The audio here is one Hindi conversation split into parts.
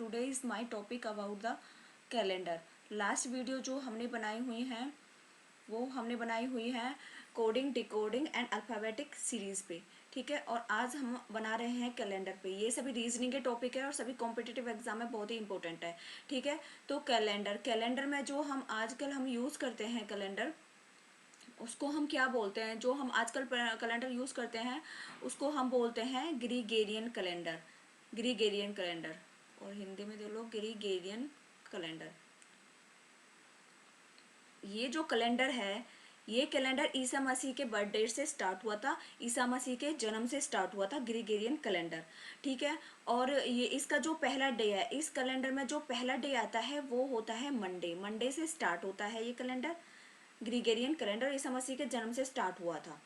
Today is my topic about the calendar. Last video जो हमने बनाई हुई हैं वो हमने बनाई हुई है coding, decoding and alphabetic series पे, ठीक है। और आज हम बना रहे हैं कैलेंडर पे। ये सभी रीजनिंग के टॉपिक है और सभी कॉम्पिटिटिव एग्जाम में बहुत ही इंपॉर्टेंट है, ठीक है। तो कैलेंडर में जो हम आजकल हम यूज़ करते हैं कैलेंडर, उसको हम क्या बोलते हैं? जो हम आजकल कैलेंडर यूज़ करते हैं उसको हम बोलते हैं ग्रीगेरियन कैलेंडर। ग्रीगेरियन कैलेंडर, और हिंदी में दे लो ग्रीगेरियन कैलेंडर। ये जो कैलेंडर है, ये कैलेंडर ईसा मसीह के बर्थ डेट से स्टार्ट हुआ था, ईसा मसीह के जन्म से स्टार्ट हुआ था ग्रीगेरियन कैलेंडर, ठीक है। और ये इसका जो पहला डे है, इस कैलेंडर में जो पहला डे आता है वो होता है मंडे। मंडे से स्टार्ट होता है ये कैलेंडर। ग्रीगेरियन कैलेंडर ईसा मसीह के जन्म से स्टार्ट हुआ था।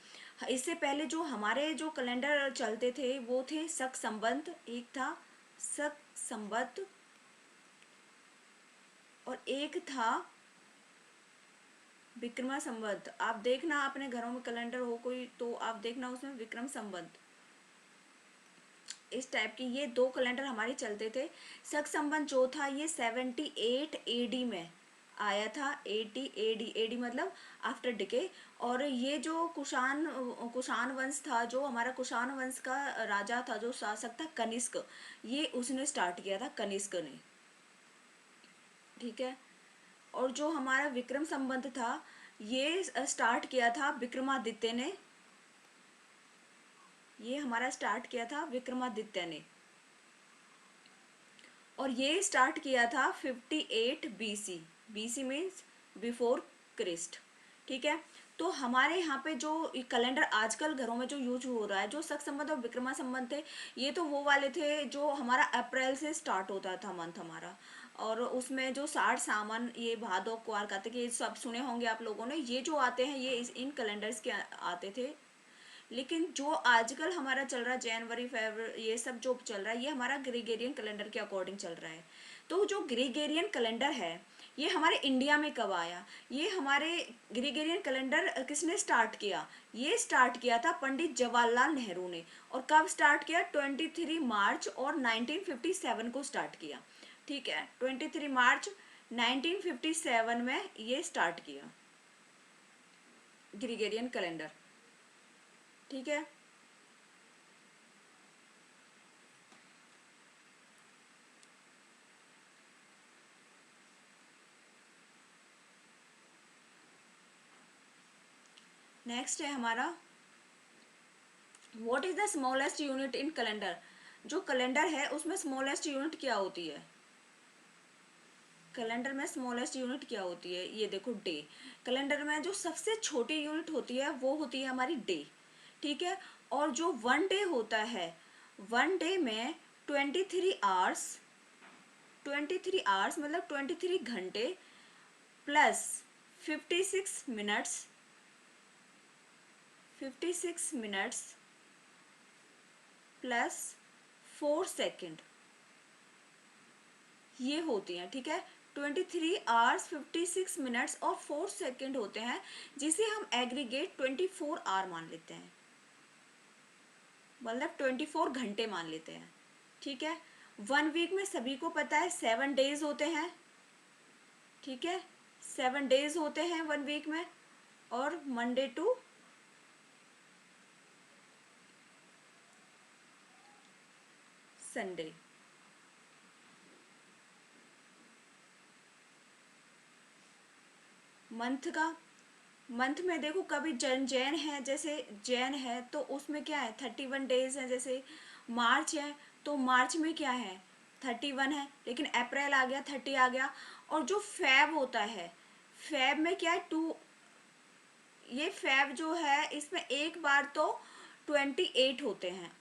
इससे पहले जो हमारे जो कैलेंडर चलते थे वो थे शक संबंध, एक था शक संबंध और एक था विक्रम संवत। आप देखना अपने घरों में कैलेंडर हो कोई तो आप देखना उसमें विक्रम संवत, इस टाइप की ये दो कैलेंडर हमारे चलते थे। शक संबंध जो था ये 78 एडी में आया था। 80 एडी, एडी मतलब आफ्टर डिके। और ये जो कुषाण वंश था, जो हमारा कुषाण वंश का राजा था, जो शासक था कनिष्क, ये उसने स्टार्ट किया था, कनिष्क ने, ठीक है। और जो हमारा विक्रम संबंध था ये स्टार्ट किया था विक्रमादित्य ने, ये हमारा स्टार्ट किया था विक्रमादित्य ने। और ये स्टार्ट किया था 58 BC. BC means before Christ, ठीक है। तो हमारे यहाँ पे जो कैलेंडर आजकल घरों में जो यूज हो रहा है, जो शक संबंध और विक्रमा संबंध थे, ये तो वो वाले थे जो हमारा अप्रैल से स्टार्ट होता था मंथ हमारा। और उसमें जो 60 सामान, ये भादो कुआर कार्तिक, ये सब सुने होंगे आप लोगों ने, ये जो आते हैं ये इन कैलेंडर्स के आते थे। लेकिन जो आजकल हमारा चल रहा है जनवरी फरवरी, ये सब जो चल रहा है ये हमारा ग्रीगेरियन कैलेंडर के अकॉर्डिंग चल रहा है। तो जो ग्रीगेरियन कैलेंडर है ये हमारे इंडिया में कब आया? ये हमारे ग्रीगेरियन कैलेंडर किसने स्टार्ट किया? ये स्टार्ट किया था पंडित जवाहरलाल नेहरू ने। और कब स्टार्ट किया? 23 मार्च और 1957 को स्टार्ट किया, ठीक है। 23 मार्च 1957 में ये स्टार्ट किया ग्रीगेरियन कैलेंडर, ठीक है। नेक्स्ट है हमारा what is the smallest unit in calendar. जो कैलेंडर है उसमें स्मॉलेस्ट यूनिट क्या होती है? कैलेंडर में स्मॉलेस्ट यूनिट क्या होती है? ये देखो डे। कैलेंडर में जो सबसे छोटी यूनिट होती है वो होती है हमारी डे, ठीक है। और जो वन डे होता है, वन डे में 23 आवर्स, 23 आवर्स मतलब 23 घंटे plus 56 minutes, 56 minutes plus 4 second, ये होती हैं, ठीक है। 23 आवर्स 56 मिनट्स और 4 सेकेंड होते हैं, जिसे हम एग्रीगेट 24 आवर मान लेते हैं, मतलब 24 घंटे मान लेते हैं, ठीक है। वन वीक में सभी को पता है 7 डेज होते हैं, ठीक है। 7 डेज होते हैं वन वीक में, और मंडे टू संडे। मंथ में देखो कभी जैन है, जैसे जैन है तो उसमें क्या है 31 डेज है। जैसे मार्च है तो मार्च में क्या है 31 है, लेकिन अप्रैल आ गया 30 आ गया। और जो फेब होता है, फेब में क्या है 2, ये फेब जो है इसमें एक बार तो 28 होते हैं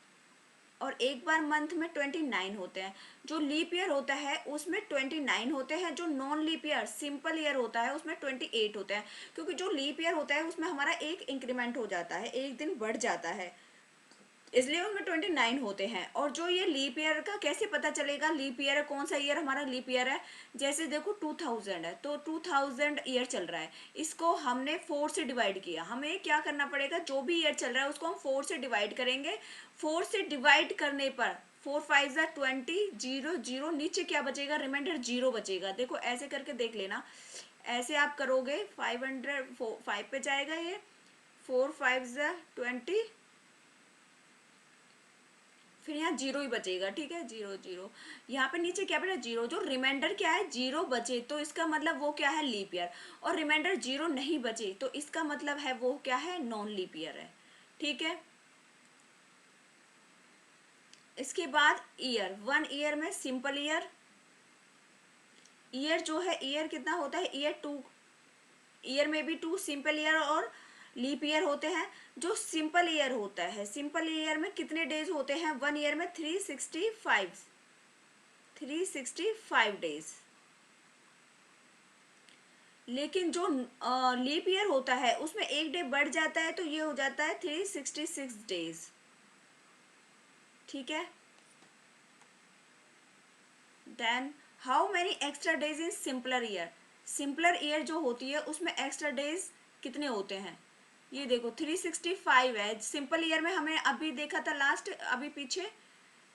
और एक बार मंथ में 29 होते हैं। जो लीप ईयर होता है उसमें 29 होते हैं, जो non leap year simple year होता है उसमें 28 होते हैं। क्योंकि जो लीप ईयर होता है उसमें हमारा एक इंक्रीमेंट हो जाता है, एक दिन बढ़ जाता है, इसलिए उसमें 29 होते हैं। और जो ये लीप ईयर का कैसे पता चलेगा लीप ईयर है, कौन सा ईयर हमारा लीप ईयर है? जैसे देखो 2000 है तो 2000 ईयर चल रहा है, इसको हमने 4 से डिवाइड किया। हमें क्या करना पड़ेगा, जो भी ईयर चल रहा है उसको हम 4 से डिवाइड करेंगे। 4 से डिवाइड करने पर 4 5 ज़ा 20, 0 0, नीचे क्या बचेगा, रिमाइंडर 0 बचेगा। देखो ऐसे करके देख लेना, ऐसे आप करोगे 5 पे जाएगा ये, 4 5 ज़ा 20, फिर यहाँ 0 ही बचेगा, ठीक है, 0 0। यहाँ पे नीचे क्या बचा, 0, जो रिमाइंडर क्या है 0 बचे तो इसका मतलब वो क्या है, लीप ईयर। और रिमाइंडर 0 नहीं बचे तो इसका मतलब है वो क्या है, नॉन लीप ईयर है, ठीक है। इसके बाद ईयर, 1 ईयर में सिंपल ईयर, ईयर जो है ईयर कितना होता है, ईयर 2, ईयर में भी 2 सिंपल ईयर और लीप ईयर होते हैं। जो सिंपल ईयर होता है, सिंपल ईयर में कितने डेज होते हैं, 1 ईयर में 365 डेज। लेकिन जो लीप ईयर होता है उसमें एक डे बढ़ जाता है तो ये हो जाता है 366 डेज, ठीक है। Then how many extra days in simpler year, simpler year जो होती है उसमें एक्स्ट्रा डेज कितने होते हैं, ये देखो 365 है। सिंपल ईयर में हमें अभी देखा था लास्ट, अभी पीछे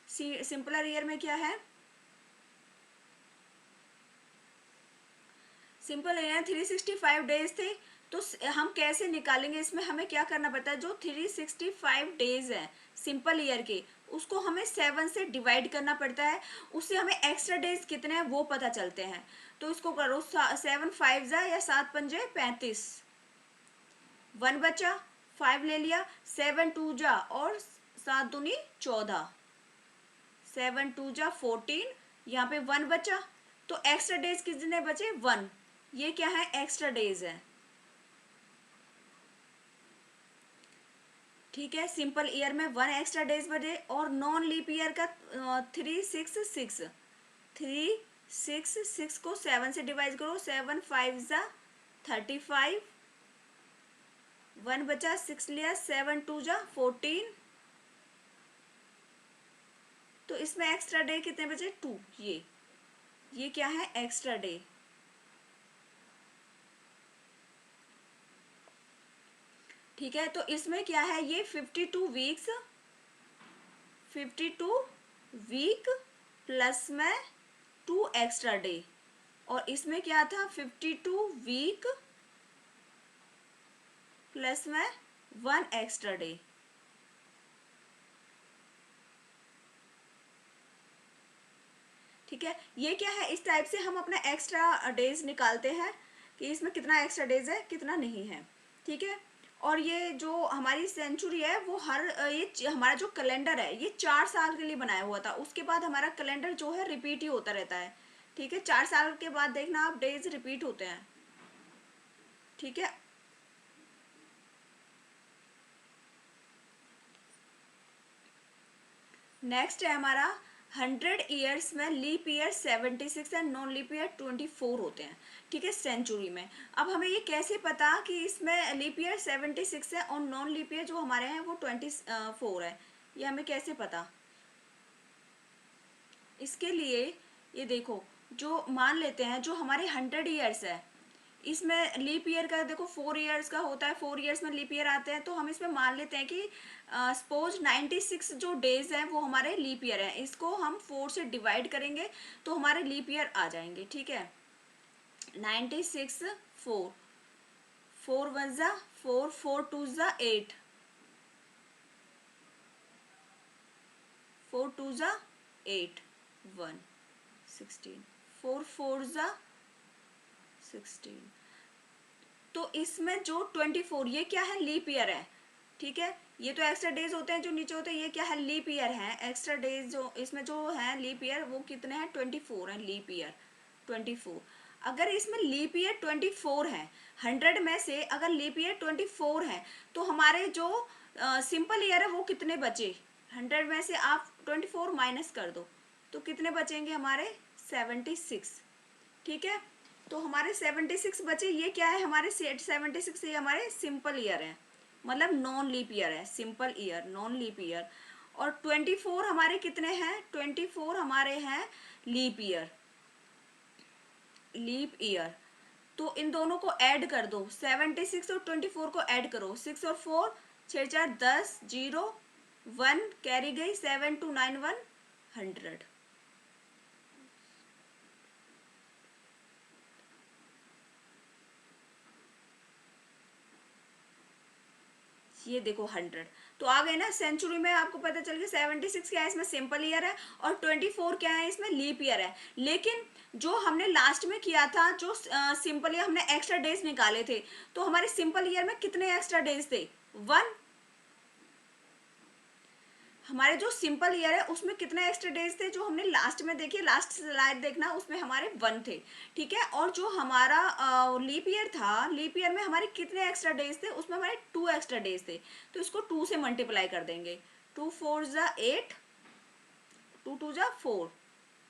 सिंपलर ईयर में क्या है, सिंपल ईयर 365 डेज थे। तो हम कैसे निकालेंगे, इसमें हमें क्या करना पड़ता है, जो 365 डेज है सिंपल ईयर के, उसको हमें 7 से डिवाइड करना पड़ता है, उससे हमें एक्स्ट्रा डेज कितने हैं वो पता चलते हैं। तो इसको करो 7 5 जा या 7 पंजे 35, 1 बचा, 5 ले लिया, 7 2 जा और 7 दूनी 14, 7 2 जा 14, यहाँ पे 1 बचा। तो एक्स्ट्रा डेज कितने बचे, 1, ये क्या है, एक्स्ट्रा डेज है, ठीक है। सिंपल ईयर में 1 एक्स्ट्रा डेज बचे। और नॉन लीप ईयर का 366 को 7 से डिवाइड करो, 7 5 जा 35, 1 बचा, 6 लिया, 7 2 जा 14, तो इसमें एक्स्ट्रा डे कितने बचे, 2, ये क्या है, एक्स्ट्रा डे, ठीक है। तो इसमें क्या है, ये 52 वीक्स, 52 वीक प्लस में 2 एक्स्ट्रा डे, और इसमें क्या था, 52 वीक प्लस में 1 एक्स्ट्रा डे, ठीक है। ये क्या है, इस टाइप से हम अपना एक्स्ट्रा डेज निकालते हैं कि इसमें कितना एक्स्ट्रा डेज है कितना नहीं है, ठीक है। और ये जो हमारी सेंचुरी है वो हमारा जो कैलेंडर है ये 4 साल के लिए बनाया हुआ था, उसके बाद हमारा कैलेंडर जो है रिपीट ही होता रहता है, ठीक है। 4 साल के बाद देखना आप डेज रिपीट होते हैं, ठीक है। नेक्स्ट है हमारा 100 ईयर्स में leap year 76 and non leap year 24 होते हैं, ठीक है, सेंचुरी में। अब हमें ये कैसे पता कि इसमें लीप ईयर 76 है और नॉन लीप ईयर जो हमारे हैं वो 24 है, ये हमें कैसे पता। इसके लिए ये देखो, जो मान लेते हैं जो हमारे 100 ईयर्स है, इसमें लीप ईयर का देखो 4 ईयर्स का होता है, 4 ईयर्स में लीप ईयर आते हैं, तो हम इसमें मान लेते हैं कि सपोज 96 जो डेज हैं वो हमारे लीप ईयर हैं, इसको हम 4 से डिवाइड करेंगे तो हमारे लीप ईयर आ जाएंगे, ठीक है। 96 4, 4 1 जा 4, 4 2 जा 8, 4 2 जा 8, 1 16, 4 4 जा 16। तो इसमें जो 24 ये क्या है, लीप ईयर है, ठीक है। ये तो एक्स्ट्रा डेज होते हैं जो नीचे होते हैं, ये क्या है, लीप ईयर है। एक्स्ट्रा डेज जो इसमें जो है लीप ईयर वो कितने हैं, 24 हैं लीप ईयर, 24। अगर इसमें लीप ईयर 24 है, 100 में से अगर लीप ईयर 24 है तो हमारे जो सिंपल ईयर है वो कितने बचे, 100 में से आप 24 माइनस कर दो तो कितने बचेंगे हमारे, 76, ठीक है। तो हमारे 76 बचे, ये क्या है हमारे 76, ये हमारे सिंपल ईयर है, मतलब नॉन लीप ईयर है, simple year non leap year. और 24 हमारे कितने हैं, 24 हमारे हैं लीप ईयर, लीप ईयर। तो इन दोनों को ऐड कर दो, 76 और 24 को ऐड करो, 6 और 4 6 4 10, 0 1 कैरी गई, 7 2 9 1 100। ये देखो 100। तो आ गए ना सेंचुरी में, आपको पता चल गया 76 क्या है इसमें सिंपल ईयर है, और 24 क्या है इसमें लीप ईयर है। लेकिन जो हमने लास्ट में किया था, जो सिंपल ईयर हमने एक्स्ट्रा डेज निकाले थे, तो हमारे सिंपल ईयर में कितने एक्स्ट्रा डेज थे? 1। हमारे जो सिंपल ईयर है उसमें कितने एक्स्ट्रा डेज थे, जो हमने लास्ट में देखिए, लास्ट स्लाइड देखना, उसमें हमारे 1 थे। ठीक है, और जो हमारा लीप ईयर था, लीप ईयर में हमारे कितने एक्स्ट्रा डेज थे, उसमें हमारे 2 एक्स्ट्रा डेज थे। तो इसको 2 से मल्टीप्लाई कर देंगे। 2 4 जा 8, 2 2 जा 4,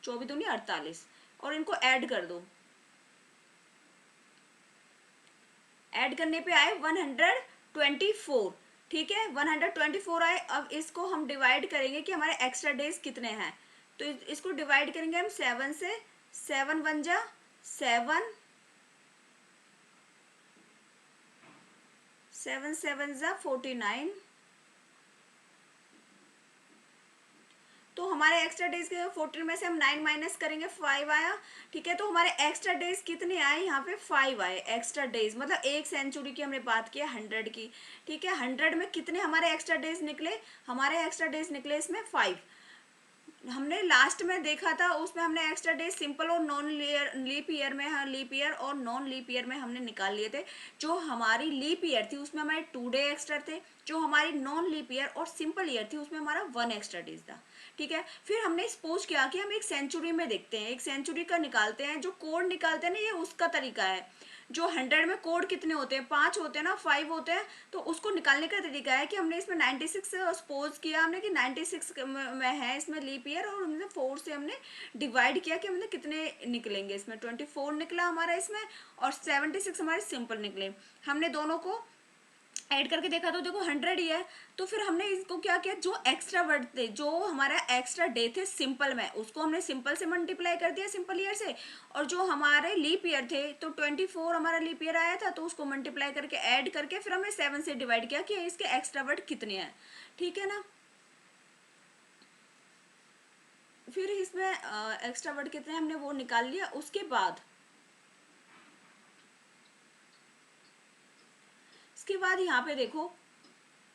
24 दूनी 48, और इनको ऐड कर दो। ऐड करने पे आए 124। ठीक है, 124 आए। अब इसको हम डिवाइड करेंगे कि हमारे एक्स्ट्रा डेज कितने हैं। तो इसको डिवाइड करेंगे हम 7 से। 7 1 जा 7, 7 7 जा 49। तो हमारे एक्स्ट्रा डेज के 14 में से हम 9 माइनस करेंगे, 5 आया। ठीक है, तो हमारे एक्स्ट्रा डेज कितने आए यहाँ पे? 5 आए एक्स्ट्रा डेज, मतलब एक सेंचुरी की हमने बात की है 100 की। ठीक है, 100 में कितने हमारे एक्स्ट्रा डेज निकले? हमारे एक्स्ट्रा डेज निकले इसमें 5। हमने लास्ट में देखा था, उसमें हमने एक्स्ट्रा डेज सिंपल और नॉन लीप ईयर में, हाँ लीप ईयर और नॉन लीप ईयर में हमने निकाल लिए थे। जो हमारी लीप ईयर थी उसमें हमारे 2 डे एक्स्ट्रा थे, जो हमारी नॉन लीप ईयर और सिंपल ईयर थी उसमें हमारा 1 एक्स्ट्रा डेज था। ठीक है, फिर हमने सपोज किया कि हम एक सेंचुरी में देखते हैं, एक सेंचुरी का निकालते हैं, जो कोड निकालते हैं ना, ये उसका तरीका है। जो 100 में कोड कितने होते हैं? 5 होते हैं ना, 5 होते हैं। तो उसको निकालने का तरीका है कि हमने इसमें 96 सपोज किया हमने कि 96 में है इसमें लीप ईयर, और हमने 4 से हमने डिवाइड किया कि हमने कितने निकलेंगे इसमें। 24 निकला हमारा इसमें, और 76 हमारे सिंपल निकले। हमने दोनों को ऐड करके देखा तो देखो 100 ही है। तो फिर हमने इसको क्या किया, जो एक्स्ट्रा वर्ड थे, जो हमारा एक्स्ट्रा डे थे सिंपल में, उसको हमने सिंपल से मल्टीप्लाई कर दिया, सिंपल ईयर से। और जो हमारे लीप ईयर थे, तो 24 हमारा लीप ईयर आया था, तो उसको मल्टीप्लाई करके ऐड करके फिर हमने 7 से डिवाइड किया कि इसके एक्स्ट्रा वर्ड कितने हैं। ठीक है ना, फिर इसमें एक्स्ट्रा वर्ड कितने हमने वो निकाल लिया। उसके बाद यहाँ पे देखो,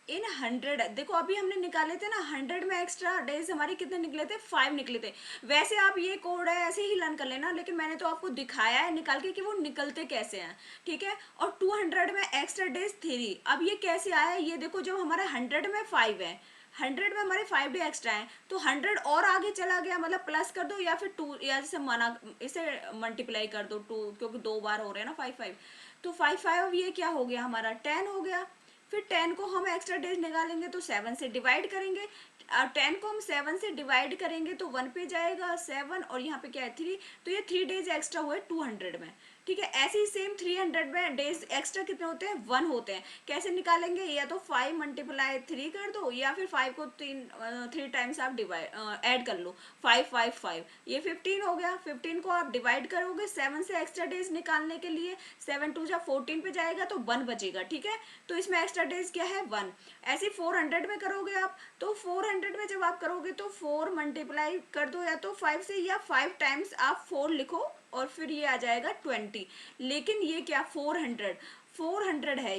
इन 100 देखो, अभी हमने निकाले थे ना 100 में एक्स्ट्रा डेज हमारे कितने निकले थे? 5 निकले थे। वैसे आप ये कोड है ऐसे ही लर्न कर लेना, लेकिन मैंने तो आपको दिखाया है निकाल के कि वो निकलते कैसे हैं। ठीक है, और 200 में एक्स्ट्रा डेज 3। अब ये कैसे आया, ये देखो, जब हमारा 100 में 5 है, 100 में हमारे 5 डे एक्स्ट्रा है, तो 100 और आगे चला गया, मतलब प्लस कर दो, या फिर 2, या जैसे मना इसे मल्टीप्लाई कर दो 2, क्योंकि 2 बार हो रहे हैं ना 5 5। तो 5 5 ये क्या हो गया हमारा? 10 हो गया। फिर 10 को हम एक्स्ट्रा डेज निकालेंगे तो 7 से डिवाइड करेंगे। 10 को हम 7 से डिवाइड करेंगे तो 1 पे जाएगा 7, और यहाँ पे क्या है 3। तो ये 3 डेज एक्स्ट्रा हुए 200 में। ठीक है, ऐसे ही सेम 300 में डेज एक्स्ट्रा कितने होते हैं? 1 होते हैं। कैसे निकालेंगे? या तो 5 मल्टीप्लाई 3 कर दो, या फिर 5 को 3 टाइम्स आप डिवाइड ऐड कर लो। 5 5 5, ये 15 हो गया। 15 को आप डिवाइड करोगे 7 से एक्स्ट्रा डेज निकालने के लिए, 7 2 जा 14 पे जाएगा तो 1 बचेगा। ठीक है, तो इसमें एक्स्ट्रा डेज क्या है? 1। ऐसे 400 में करोगे आप, तो 400 में जब आप करोगे तो 4 मल्टीप्लाई कर दो या तो 5 से, या 5 टाइम्स आप 4 लिखो, और फिर ये आ जाएगा 20। लेकिन ये क्या 400 है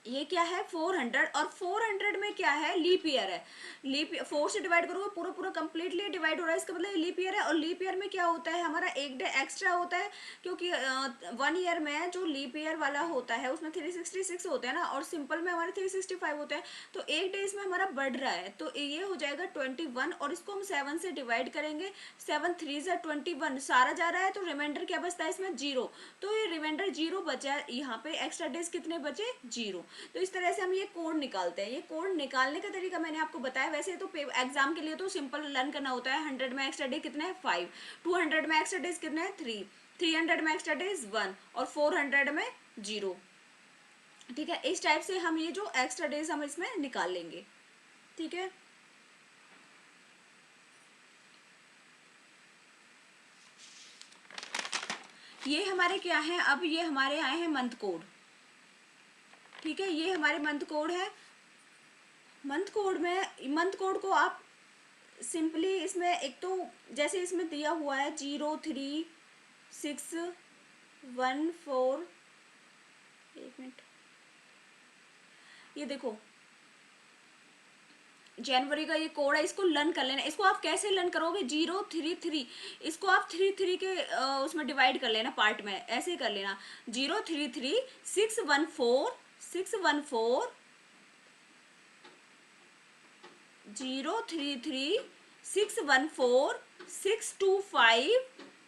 ये क्या है? 400। और 400 में क्या है? लीप ईयर है। लीप 4 से डिवाइड करोगे, पूरा पूरा कंप्लीटली डिवाइड हो रहा है, इसका मतलब लीप ईयर है। और लीप ईयर में क्या होता है? हमारा एक डे एक्स्ट्रा होता है, क्योंकि 1 ईयर में जो लीप ईयर वाला होता है उसमें 366 होते हैं ना, और सिंपल में हमारे 365 होते हैं। तो एक डे इसमें हमारा बढ़ रहा है, तो ये हो जाएगा 21, और इसको हम 7 से डिवाइड करेंगे। 7 3 जा 21, सारा जा रहा है, तो रिमाइंडर क्या बचता है इसमें? 0। तो ये रिमाइंडर 0 बचा, यहाँ पे एक्स्ट्रा डेज कितने बचे? 0। तो इस तरह से हम ये कोड निकालते हैं। ये कोड निकालने का तरीका मैंने आपको बताया। वैसे तो एग्जाम के लिए तो सिंपल लर्न करना होता है। 100 में एक्स्ट्रा डे कितने हैं? 5। 200 में एक्स्ट्रा डेज कितने हैं? 3। 300 में एक्स्ट्रा डेज 1, और 400 में 0। ठीक है, इस टाइप से हम ये जो एक्स्ट्रा डेज हम इसमें निकाल लेंगे। ठीक है, ये हमारे क्या है, अब ये हमारे आए हैं मंथ कोड। ठीक है, ये हमारे मंथ कोड है। मंथ कोड को आप सिंपली इसमें एक तो जैसे इसमें दिया हुआ है 03614, एक मिनट, ये देखो जनवरी का ये कोड है, इसको लर्न कर लेना। इसको आप कैसे लर्न करोगे, 033, इसको आप 33 के उसमें डिवाइड कर लेना, पार्ट में ऐसे ही कर लेना। 033 614 033 614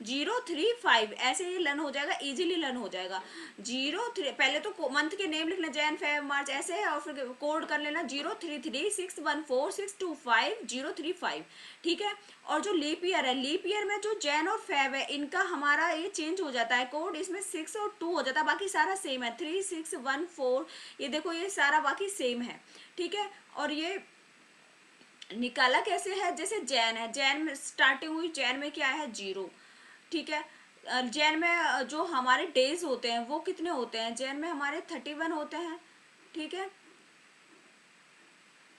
625 ऐसे ही लर्न हो जाएगा, इजीली लर्न हो जाएगा। 03, पहले तो मंथ के नेम लिखना, जैन फेब मार्च ऐसे है, और फिर कोड कर लेना 033 614 625 035, ठीक है। और जो लीप ईयर है, लीप ईयर में जो जैन और फेब है इनका हमारा ये चेंज हो जाता है कोड, इसमें 6 और 2 हो जाता है, बाकी सारा सेम है। 3614, ये देखो ये सारा बाकी सेम है, ठीक है। और ये निकाला कैसे है, जैसे जैन है, जैन में स्टार्टिंग हुई, जैन में क्या है 0, ठीक है। जैन में जो हमारे डेज होते हैं वो कितने होते हैं, जैन में हमारे 31 होते हैं, ठीक है।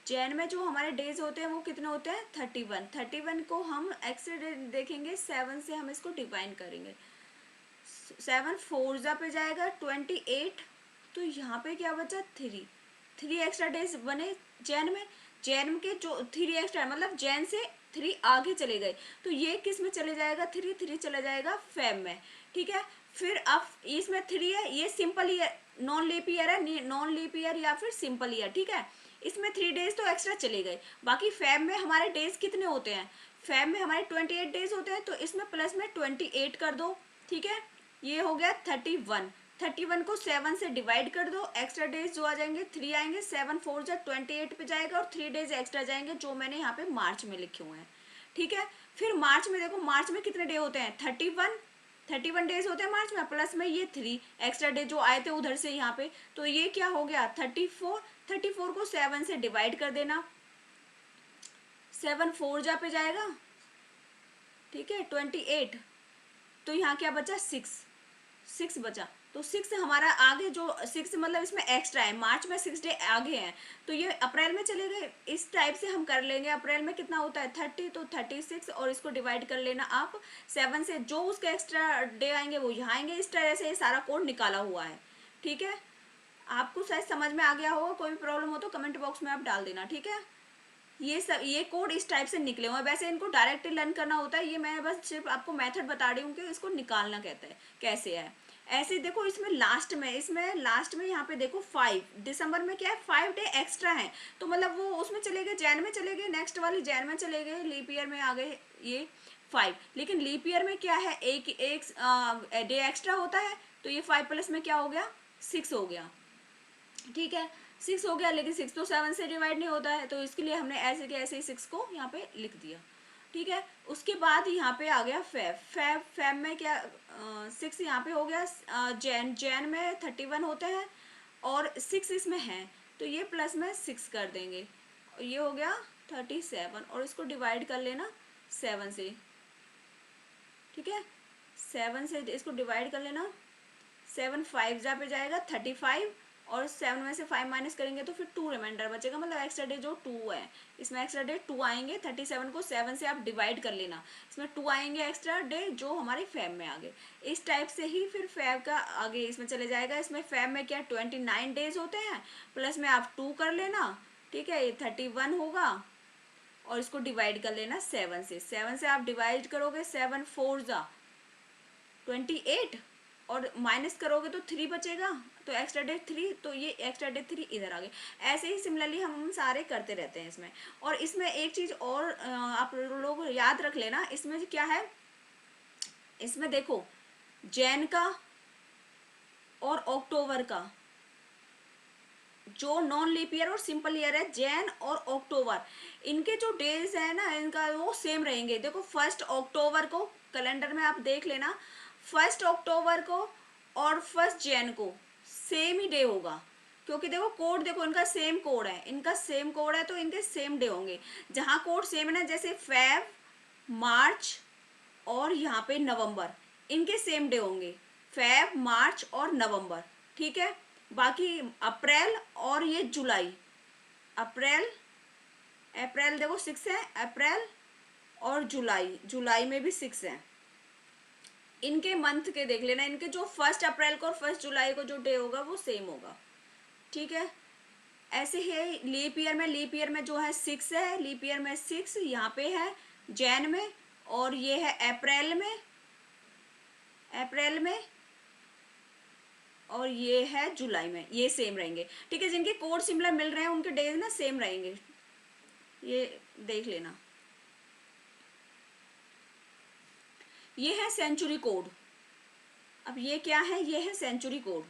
जैन में जो हमारे डेज होते हैं वो कितने होते हैं 31। 31 को हम एक्स्ट्रा डे देखेंगे, 7 से हम इसको डिवाइड करेंगे। 7 4 जा पे जाएगा 28, तो यहाँ पे क्या बचा 3, 3 एक्स्ट्रा डेज बने जैन में। जैन के जो 3 एक्स्ट्रा मतलब जैन से 3 आगे चले गए, तो ये किस में चले जाएगा, 3 चला जाएगा फेब में, ठीक है। फिर अब इसमें 3 है, ये simple year non leap year है, नॉन लीप ईयर या फिर सिंपल ईयर, ठीक है। इसमें 3 डेज तो एक्स्ट्रा चले गए, बाकी फेब में हमारे डेज कितने होते हैं, फेब में हमारे 28 डेज होते हैं, तो इसमें प्लस में 28 कर दो, ठीक है। ये हो गया 31। 31 को 7 से डिवाइड कर दो, एक्स्ट्रा डेज जो आ जाएंगे 3 आएंगे, 7 4 जा 28 पे जाएगा, और 3 डेज एक्स्ट्रा जाएंगे जो मैंने यहाँ पे मार्च में लिखे हुए हैं, ठीक है। फिर मार्च में देखो, मार्च में कितने डे होते हैं 31 डेज होते हैं मार्च में, प्लस में ये 3 एक्स्ट्रा डे जो आए थे उधर से यहाँ पे, तो ये क्या हो गया 34 को 7 से डिवाइड कर देना, 7 4 जा पे जाएगा, ठीक है 28, तो यहाँ क्या बचा 6 बचा, तो 6 हमारा आगे जो 6 मतलब इसमें एक्स्ट्रा है, मार्च में 6 डे आगे हैं, तो ये अप्रैल में चले गए। इस टाइप से हम कर लेंगे, अप्रैल में कितना होता है 30, तो 36, और इसको डिवाइड कर लेना आप 7 से, जो उसके एक्स्ट्रा डे आएंगे वो यहाँ आएंगे। इस तरह से ये सारा कोड निकाला हुआ है, ठीक है। आपको शायद समझ में आ गया होगा, कोई भी प्रॉब्लम हो तो कमेंट बॉक्स में आप डाल देना, ठीक है। ये सब ये कोड इस टाइप से निकले हुए हैं, वैसे इनको डायरेक्टली लर्न करना होता है, ये मैं बस सिर्फ आपको मेथड बता रही हूँ कि इसको निकालना कहते हैं कैसे है। ऐसे देखो इसमें लास्ट में यहाँ पे देखो 5 दिसंबर में क्या है 5 डे एक्स्ट्रा है, तो मतलब वो उसमें चले गए, जैन में चले गए, नेक्स्ट वाली जैन में चले गए, लीप ईयर में आ गए ये 5। लेकिन लीप ईयर में क्या है, एक एक डे एक्स्ट्रा होता है, तो ये 5 प्लस में क्या हो गया 6 हो गया, ठीक है 6 हो गया। लेकिन 6 तो 7 से डिवाइड नहीं होता है, तो इसके लिए हमने ऐसे के ऐसे ही 6 को यहाँ पे लिख दिया, ठीक है। उसके बाद यहाँ पे आ गया फैब में क्या 6 यहाँ पे हो गया, जैन में 31 होते हैं और 6 इसमें है, तो ये प्लस में 6 कर देंगे, और ये हो गया 37, और इसको डिवाइड कर लेना 7 से, ठीक है। 7 से इसको डिवाइड कर लेना, 7 5 जा पे जाएगा 35, और 7 में से 5 माइनस करेंगे तो फिर 2 रिमाइंडर बचेगा, मतलब एक्स्ट्रा डे जो 2 है, इसमें एक्स्ट्रा डे 2 आएंगे। 37 को 7 से आप डिवाइड कर लेना, इसमें 2 आएंगे एक्स्ट्रा डे जो हमारे फैब में आ गए। इस टाइप से ही फिर फैब का आगे इसमें चले जाएगा। इसमें फैब में क्या 29 डेज होते हैं, प्लस में आप 2 कर लेना, ठीक है, ये 31 होगा, और इसको डिवाइड कर लेना 7 से। 7 से आप डिवाइड करोगे, 7 4 जा 28, और माइनस करोगे तो 3 बचेगा, तो एक्स्ट्रा डे 3, तो ये एक्स्ट्रा डे 3 इधर आ गए। ऐसे ही सिमिलरली हम सारे करते रहते हैं इसमें। और इसमें एक चीज़ और आप लोग याद रख लेना, इसमें क्या है, इसमें देखो जैन का और अक्टूबर का, जो नॉन लीप ईयर और सिंपल ईयर है, जैन और अक्टूबर, इनके जो डेज है ना इनका वो सेम रहेंगे। देखो 1 अक्टूबर को कैलेंडर में आप देख लेना, 1 अक्टूबर को और 1 जैन को सेम ही डे होगा, क्योंकि देखो कोड देखो इनका सेम कोड है, तो इनके सेम डे होंगे। जहाँ कोड सेम है ना, जैसे फेब मार्च और यहाँ पे नवंबर, इनके सेम डे होंगे, फेब मार्च और नवंबर, ठीक है। बाकी अप्रैल और ये जुलाई, अप्रैल अप्रैल देखो 6 है, अप्रैल और जुलाई, जुलाई में भी 6 है। इनके मंथ के देख लेना, इनके जो 1 अप्रैल को और 1 जुलाई को जो डे होगा वो सेम होगा, ठीक है। ऐसे है लीप ईयर में, लीप ईयर में जो है 6 है, लीप ईयर में 6 यहाँ पे है जैन में, और ये है अप्रैल में, अप्रैल में, और ये है जुलाई में, ये सेम रहेंगे, ठीक है। जिनके कोड सिमिलर मिल रहे हैं उनके डेज ना सेम रहेंगे, ये देख लेना। ये है सेंचुरी कोड। अब ये क्या है, ये है सेंचुरी कोड।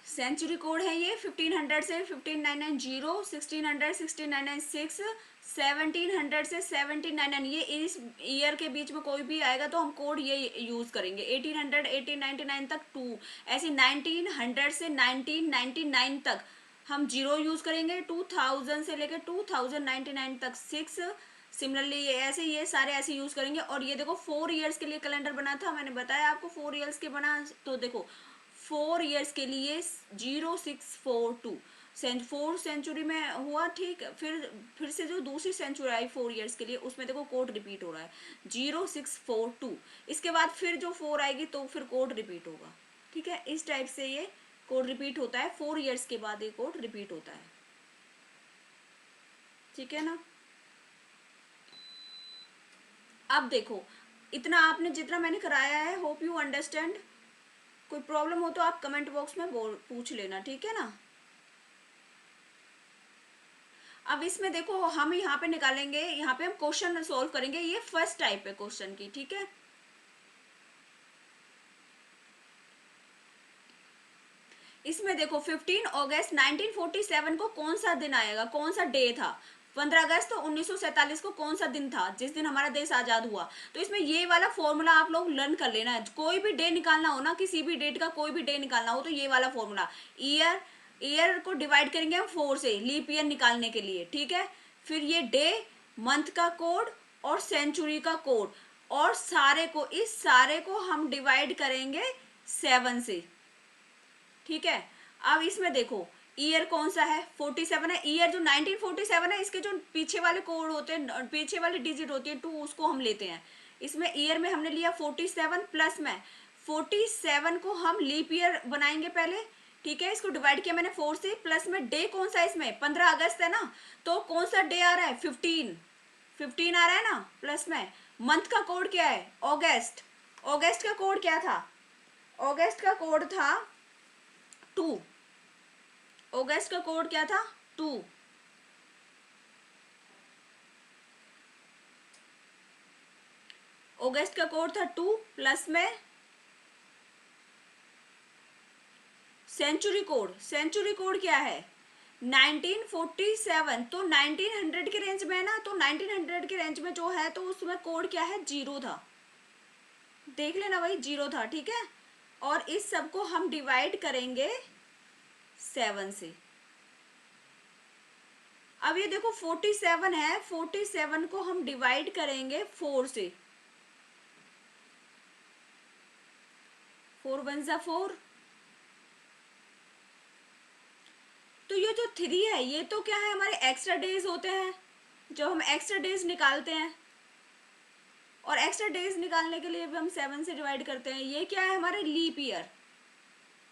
सेंचुरी कोड है ये 1500 से 15990, 1600 16996, 1700 से 1799, ये इस ईयर के बीच में कोई भी आएगा तो हम कोड ये यूज करेंगे। 1800 1899 तक 2, ऐसे 1900 से 1999 तक हम 0 यूज करेंगे, 2000 से लेकर 2099 तक 6, सिमिलरली ये ऐसे, ये सारे ऐसे यूज करेंगे। और ये देखो 4 ईयर्स के लिए कैलेंडर बना था, मैंने बताया आपको 4 ईयर्स के बना, तो देखो 4 ईयर्स के लिए 0642 4 सेंचुरी में हुआ, ठीक। फिर से जो दूसरी सेंचुरी आई 4 ईयर्स के लिए, उसमें देखो कोड रिपीट हो रहा है 0642। इसके बाद फिर जो 4 आएगी तो फिर कोड रिपीट होगा, ठीक है। इस टाइप से ये कोड रिपीट होता है, 4 ईयर्स के बाद ये कोड रिपीट होता है, ठीक है ना। अब देखो इतना आपने जितना मैंने कराया है, होप यू अंडरस्टैंड। कोई प्रॉब्लम हो तो आप कमेंट बॉक्स में पूछ लेना, ठीक है ना। अब इसमें देखो हम यहाँ पे निकालेंगे, यहाँ पे हम क्वेश्चन सॉल्व करेंगे, ये फर्स्ट टाइप है क्वेश्चन की, ठीक है। इसमें देखो 15 अगस्त 1947 को कौन सा दिन आएगा, कौन सा डे था। 15 अगस्त तो 1947 को कौन सा दिन था जिस दिन हमारा देश आजाद हुआ। तो इसमें ये वाला फॉर्मूला आप लोग लर्न कर लेना है, कोई भी डे निकालना हो ना, किसी भी डेट का कोई भी डे निकालना हो तो ये वाला फॉर्मूला, ईयर, ईयर को डिवाइड करेंगे हम 4 से लीप ईयर निकालने के लिए, ठीक है। फिर ये डे, मंथ का कोड और सेंचुरी का कोड, और सारे को, इस सारे को हम डिवाइड करेंगे 7 से, ठीक है। अब इसमें देखो ईयर कौन सा है, 47 है। ईयर जो 1947 है, इसके जो पीछे वाले कोड होते हैं, पीछे वाली डिजिट होती है 2, उसको हम लेते हैं। इसमें ईयर में हमने लिया 47, प्लस में 47 को हम लीप ईयर बनाएंगे पहले, ठीक है। इसको डिवाइड किया मैंने 4 से, प्लस में डे कौन सा है, इसमें 15 अगस्त है ना, तो कौन सा डे आ रहा है, 15 आ रहा है ना, प्लस में मंथ का कोड क्या है, अगस्त। अगस्त का कोड क्या था, अगस्त का कोड था 2, अगस्त का कोड क्या था 2, अगस्त का कोड था 2, प्लस में सेंचुरी कोड, सेंचुरी कोड क्या है 1947, तो 1900 के रेंज में है ना, तो 1900 के रेंज में जो है तो उसमें कोड क्या है 0 था, देख लेना भाई 0 था, ठीक है। और इस सब को हम डिवाइड करेंगे 7 से। अब ये देखो 47 है, 47 को हम डिवाइड करेंगे 4 से, 4 1 जा 4, तो ये जो 3 है ये तो क्या है, हमारे एक्स्ट्रा डेज होते हैं, जब हम एक्स्ट्रा डेज निकालते हैं, और एक्स्ट्रा डेज निकालने के लिए भी हम 7 से डिवाइड करते हैं। ये क्या है, हमारे लीप ईयर,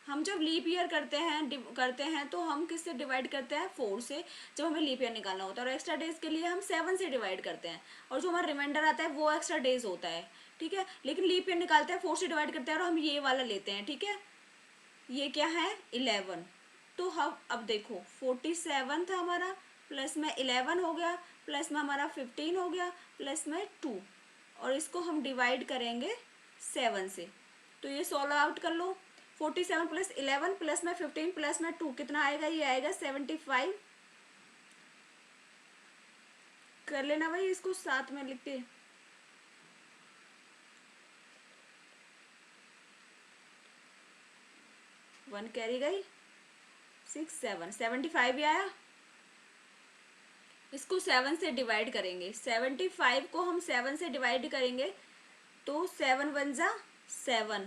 हम जब लीप ईयर करते हैं तो हम किससे डिवाइड करते हैं 4 से, जब हमें लीप ईयर निकालना होता है। और एक्स्ट्रा डेज के लिए हम 7 से डिवाइड करते हैं, और जो हमारा रिमाइंडर आता है वो एक्स्ट्रा डेज होता है, ठीक है। लेकिन लीप ईयर निकालते हैं 4 से डिवाइड करते हैं, और हम ये वाला लेते हैं, ठीक है। ये क्या है 11, तो हम अब देखो 47 था हमारा, प्लस में 11 हो गया, प्लस में हमारा 15 हो गया, प्लस में 2, और इसको हम डिवाइड करेंगे 7 से। तो ये सॉल्व आउट कर लो, 47 प्लस 11 प्लस में 15 प्लस में 2 कितना आएगा, ये आएगा 75। कर लेना भाई, इसको साथ में लिखते, 1 कैरी गई, 6 7 75 ही आया। इसको 7 से डिवाइड करेंगे, 75 को हम 7 से डिवाइड करेंगे तो 7 1 जा 7,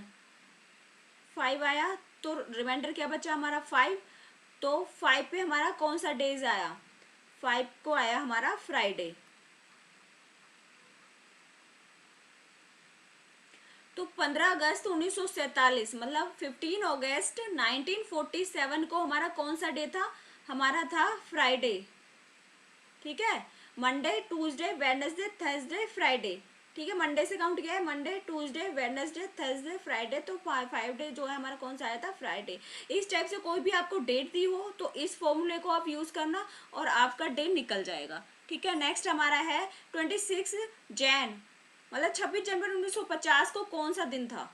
5 आया, तो रिमाइंडर क्या बचा हमारा 5। तो 5 पे हमारा कौन सा डेज आया, 5 को आया हमारा फ्राइडे। तो 15 अगस्त 1947 मतलब 15 अगस्त 1947 को हमारा कौन सा डे था, हमारा था फ्राइडे। ठीक है, Monday Tuesday Wednesday Thursday Friday. ठीक है, मंडे से काउंट किया है, Monday Tuesday Wednesday Thursday Friday, तो 5 डे जो है हमारा कौन सा आया था, फ्राइडे। इस टाइप से कोई भी आपको डेट दी हो तो इस फॉर्मूले को आप यूज करना और आपका डे निकल जाएगा। ठीक है, नेक्स्ट हमारा है 26 जैन मतलब 26 जनवरी 1950 को कौन सा दिन था।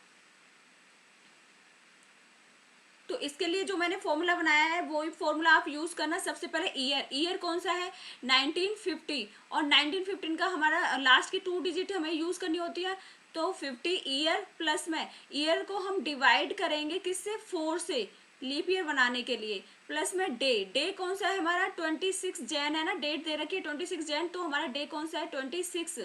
तो इसके लिए जो मैंने फॉर्मूला बनाया है वही फॉर्मूला आप यूज करना। सबसे पहले ईयर कौन सा है, 1950, और 1915 का हमारा लास्ट की 2 डिजिट हमें यूज करनी होती है। तो 50 ईयर प्लस में ईयर को हम डिवाइड करेंगे किससे, 4 से, लीप ईयर बनाने के लिए, प्लस में डे कौन सा है हमारा 26 जैन है ना, डेट दे रखी है 26 जैन, तो हमारा डे कौन सा है 26,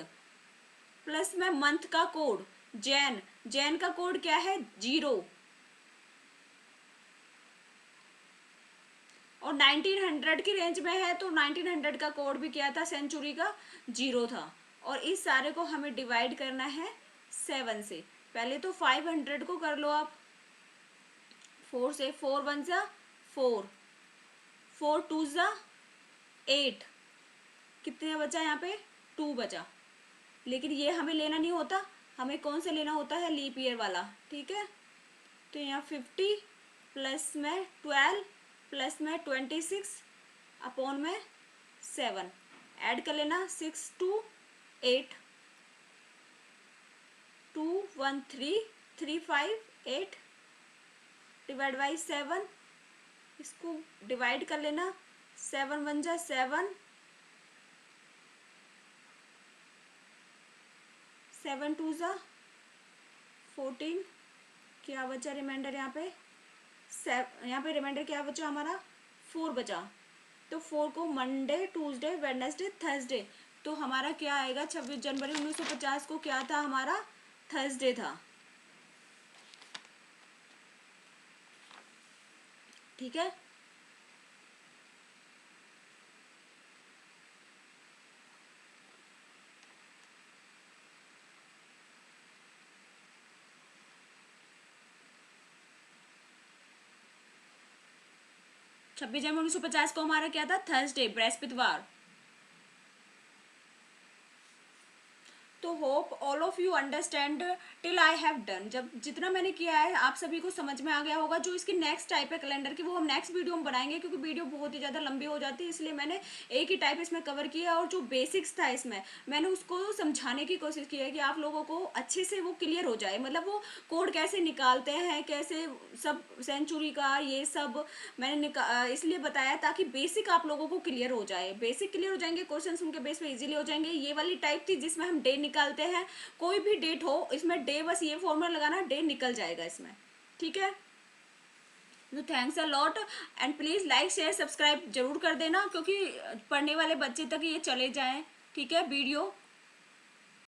प्लस में मंथ का कोड जैन का कोड क्या है 0, और 1900 की रेंज में है तो 1900 का कोड भी क्या था, सेंचुरी का 0 था। और इस सारे को हमें डिवाइड करना है 7 से। पहले तो 500 को कर लो आप 4 से, 4 1 जा 4, 4 2 जा 8, कितने बचा यहाँ पे 2 बचा। लेकिन ये हमें लेना नहीं होता, हमें कौन से लेना होता है, लीप ईयर वाला। ठीक है, तो यहाँ 50 प्लस में 12 प्लस में 26 अपॉन में 7 ऐड कर लेना, 6 2 8 2 1 3 3 5 8 डिवाइड बाई 7, इसको डिवाइड कर लेना, 7 1 जा 7, 7 2 जा 14, क्या बचा रिमाइंडर यहाँ पे, यहाँ पे रिमाइंडर क्या बचा हमारा 4 बचा। तो 4 को मंडे ट्यूसडे वेडनेसडे थर्सडे, तो हमारा क्या आएगा 26 जनवरी 1950 को क्या था हमारा, थर्सडे था। ठीक है, छब्बीस जनवरी 1950 को हमारा क्या था, थर्सडे बृहस्पतिवार। तो hope all of you understand till I have done. जब जितना मैंने किया है आप सभी को समझ में आ गया होगा। जो इसकी नेक्स्ट टाइप है कैलेंडर की वो हम नेक्स्ट वीडियो में बनाएंगे, क्योंकि वीडियो बहुत ही ज़्यादा लंबी हो जाती है, इसलिए मैंने एक ही टाइप इसमें कवर किया। और जो बेसिक्स था इसमें मैंने उसको समझाने की कोशिश की है कि आप लोगों को अच्छे से वो क्लियर हो जाए, मतलब वो कोड कैसे निकालते हैं, कैसे सब सेंचुरी का ये सब मैंने इसलिए बताया ताकि बेसिक आप लोगों को क्लियर हो जाए। बेसिक क्लियर हो जाएंगे, क्वेश्चंस उनके बेस पे इजीली हो जाएंगे। ये वाली टाइप थी जिसमें हम डे निकालते हैं, कोई भी डेट हो इसमें डे, बस ये फॉर्मूला लगाना, डे निकल जाएगा इसमें। ठीक है, तो thanks a lot and please like share subscribe जरूर कर देना, क्योंकि पढ़ने वाले बच्चे तक ये चले जाएं। ठीक है, वीडियो